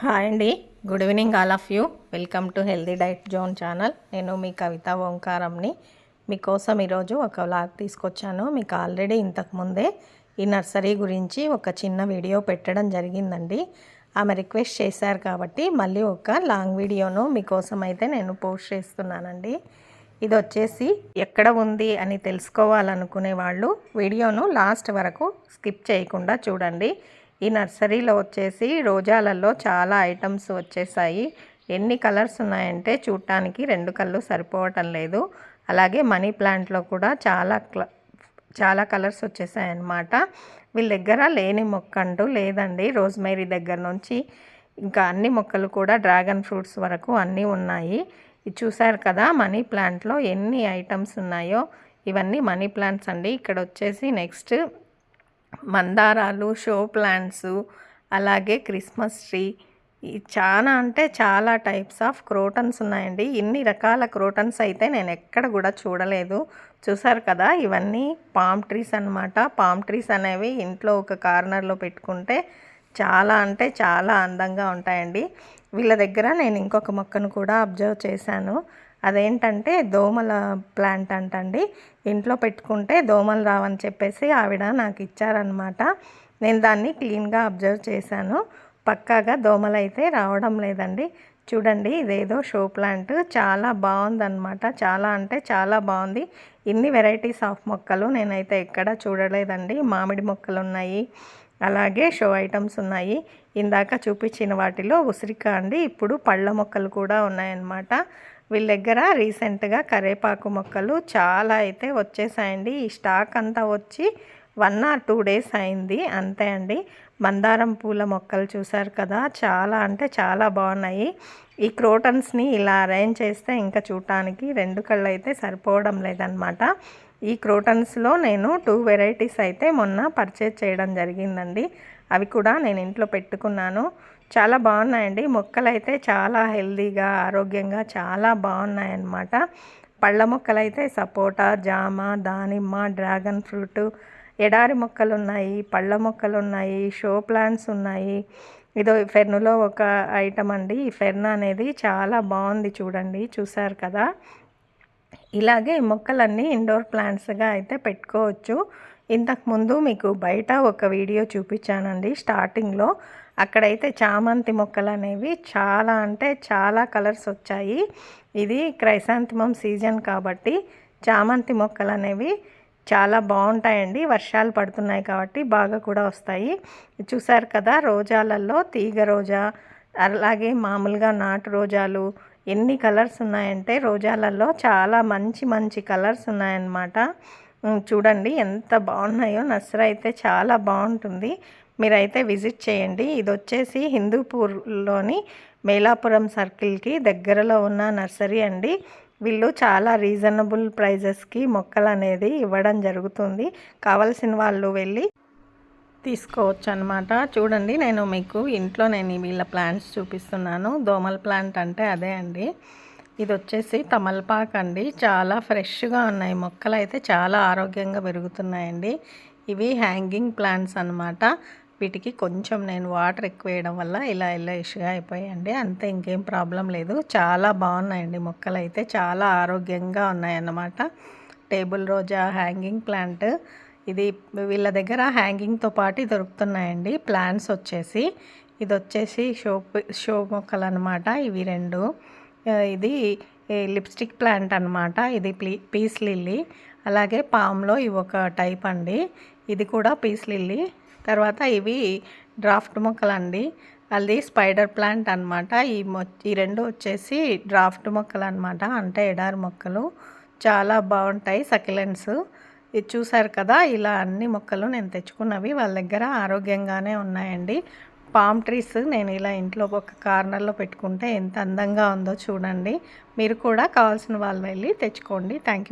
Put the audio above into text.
Hi అండి, good evening all of you. Welcome to healthy diet zone channel. నేను మీ కవిత ఓంకారంని. మీకోసం ఈరోజు ఒక వ్లాగ్ తీసుకొచ్చాను. మీకు ఆల్రెడీ ఇంతకుముందే ఈ నర్సరీ గురించి ఒక చిన్న వీడియో పెట్టడం జరిగిందండి. ఆమె రిక్వెస్ట్ చేశారు కాబట్టి మళ్ళీ ఒక లాంగ్ వీడియోను మీకోసం అయితే నేను పోస్ట్ చేస్తున్నానండి. ఇది వచ్చేసి ఎక్కడ ఉంది అని తెలుసుకోవాలనుకునే వాళ్ళు వీడియోను లాస్ట్ వరకు స్కిప్ చేయకుండా చూడండి. ఈ నర్సరీలో వచ్చేసి రోజాలలో చాలా ఐటమ్స్ వచ్చేసాయి. ఎన్ని కలర్స్ ఉన్నాయంటే చూడటానికి 2 కళ్ళు సరిపోవటం లేదు. అలాగే మనీ ప్లాంట్లో కూడా చాలా కలర్స్ వచ్చేసాయన్నమాట. వీళ్ళ దగ్గర లేని మొక్క అంటూ లేదండి. రోజ్మేరీ దగ్గర నుంచి ఇంకా అన్ని మొక్కలు కూడా డ్రాగన్ ఫ్రూట్స్ వరకు అన్నీ ఉన్నాయి. ఇది చూసారు కదా, మనీ ప్లాంట్లో ఎన్ని ఐటమ్స్ ఉన్నాయో. ఇవన్నీ మనీ ప్లాంట్స్ అండి. ఇక్కడ వచ్చేసి నెక్స్ట్ మందారాలు, షో ప్లాంట్స్, అలాగే క్రిస్మస్ ట్రీ, చాలా అంటే చాలా టైప్స్ ఆఫ్ క్రోటన్స్ ఉన్నాయండి. ఇన్ని రకాల క్రోటన్స్ అయితే నేను ఎక్కడ కూడా చూడలేదు. చూసారు కదా, ఇవన్నీ పామ్ ట్రీస్ అన్నమాట. పామ్ ట్రీస్ అనేవి ఇంట్లో ఒక కార్నర్లో పెట్టుకుంటే చాలా అంటే చాలా అందంగా ఉంటాయండి. వీళ్ళ దగ్గర నేను ఇంకొక మొక్కను కూడా అబ్జర్వ్ చేశాను. అదేంటంటే దోమల ప్లాంట్ అంటండి. ఇంట్లో పెట్టుకుంటే దోమలు రావని చెప్పేసి ఆవిడ నాకు ఇచ్చారనమాట. నేను దాన్ని క్లీన్గా అబ్జర్వ్ చేశాను. పక్కాగా దోమలు అయితే రావడం లేదండి. చూడండి, ఇదేదో షో ప్లాంట్ చాలా బాగుందన్నమాట. చాలా అంటే చాలా బాగుంది. ఇన్ని వెరైటీస్ ఆఫ్ మొక్కలు నేనైతే ఎక్కడ చూడలేదండి. మామిడి మొక్కలు ఉన్నాయి, అలాగే షో ఐటమ్స్ ఉన్నాయి. ఇందాక చూపించిన వాటిలో ఉసిరిక అండి. ఇప్పుడు పళ్ళ మొక్కలు కూడా ఉన్నాయన్నమాట. వీళ్ళ దగ్గర రీసెంట్గా కరేపాకు మొక్కలు చాలా అయితే వచ్చేసాయండి. ఈ స్టాక్ అంతా వచ్చి 1 or 2 days అయింది అంతే అండి. మందారం పూల మొక్కలు చూసారు కదా, చాలా అంటే చాలా బాగున్నాయి. ఈ క్రోటన్స్ని ఇలా అరేంజ్ చేస్తే ఇంకా చూడటానికి 2 కళ్ళు అయితే సరిపోవడం లేదనమాట. ఈ క్రోటన్స్లో నేను 2 వెరైటీస్ అయితే మొన్న పర్చేజ్ చేయడం జరిగిందండి. అవి కూడా నేను ఇంట్లో పెట్టుకున్నాను. చాలా బాగున్నాయండి. మొక్కలు అయితే చాలా హెల్దీగా, ఆరోగ్యంగా చాలా బాగున్నాయన్నమాట. పళ్ళ మొక్కలు అయితే సపోటా, జామ, దానిమ్మ, డ్రాగన్ ఫ్రూట్, ఎడారి మొక్కలు ఉన్నాయి, పళ్ళ మొక్కలు ఉన్నాయి, షో ప్లాంట్స్ ఉన్నాయి. ఇదో ఫెర్నులో ఒక ఐటమ్ అండి. ఈ ఫెర్న్ అనేది చాలా బాగుంది చూడండి, చూసారు కదా. ఇలాగే ఈ మొక్కలన్నీ ఇండోర్ ప్లాంట్స్గా అయితే పెట్టుకోవచ్చు. ఇంతకుముందు మీకు బయట ఒక వీడియో చూపించానండి స్టార్టింగ్లో. అక్కడైతే చామంతి మొక్కలు అనేవి చాలా అంటే చాలా కలర్స్ వచ్చాయి. ఇది క్రైసాంతిమం సీజన్ కాబట్టి చామంతి మొక్కలు అనేవి చాలా బాగుంటాయండి. వర్షాలు పడుతున్నాయి కాబట్టి బాగా కూడా వస్తాయి. చూసారు కదా, రోజాలలో తీగ రోజా, అలాగే మామూలుగా నాటు రోజాలు, ఎన్ని కలర్స్ ఉన్నాయంటే రోజాలలో చాలా మంచి మంచి కలర్స్ ఉన్నాయన్నమాట. చూడండి ఎంత బాగున్నాయో. నర్సరీ అయితే చాలా బాగుంటుంది. మీరైతే విజిట్ చేయండి. ఇది వచ్చేసి హిందూపూర్లోని మేలాపురం సర్కిల్కి దగ్గరలో ఉన్న నర్సరీ అండి. వీళ్ళు చాలా రీజనబుల్ ప్రైజెస్కి మొక్కలు అనేది ఇవ్వడం జరుగుతుంది. కావలసిన వాళ్ళు వెళ్ళి తీసుకోవచ్చు అనమాట. చూడండి, నేను మీకు ఇంట్లో వీళ్ళ ప్లాంట్స్ చూపిస్తున్నాను. దోమల ప్లాంట్ అంటే అదే అండి. ఇది వచ్చేసి తమలపాకు అండి. చాలా ఫ్రెష్గా ఉన్నాయి మొక్కలు అయితే, చాలా ఆరోగ్యంగా పెరుగుతున్నాయండి. ఇవి హ్యాంగింగ్ ప్లాంట్స్ అనమాట. వీటికి కొంచెం నేను వాటర్ ఎక్కువ వేయడం వల్ల ఇలా ఇష్గా అయిపోయాయండి. అంతే, ఇంకేం ప్రాబ్లం లేదు. చాలా బాగున్నాయండి మొక్కలు అయితే, చాలా ఆరోగ్యంగా ఉన్నాయన్నమాట. టేబుల్ రోజా హ్యాంగింగ్ ప్లాంట్. ఇది వీళ్ళ దగ్గర హ్యాంగింగ్తో పాటు దొరుకుతున్నాయండి ప్లాంట్స్ వచ్చేసి. ఇది వచ్చేసి షో మొక్కలు అనమాట. ఇవి 2. ఇది లిప్స్టిక్ ప్లాంట్ అనమాట. ఇది పీస్ లిల్లీ. అలాగే పామ్లో ఇవి ఒక టైప్ అండి. ఇది కూడా పీస్ లిల్లీ. తర్వాత ఇవి డ్రాఫ్ట్ మొక్కలు అండి. అది స్పైడర్ ప్లాంట్ అనమాట. ఈ 2 వచ్చేసి డ్రాఫ్ట్ మొక్కలు అనమాట, అంటే ఎడారి మొక్కలు. చాలా బాగుంటాయి, సకిలెంట్స్. ఇది చూసారు కదా, ఇలా అన్ని మొక్కలు నేను తెచ్చుకున్నవి. వాళ్ళ దగ్గర ఆరోగ్యంగానే ఉన్నాయండి. పామ్ ట్రీస్ నేను ఇలా ఇంట్లో ఒక కార్నర్లో పెట్టుకుంటే ఎంత అందంగా ఉందో చూడండి. మీరు కూడా కావాల్సిన వాళ్ళు వెళ్ళి తెచ్చుకోండి. Thank you.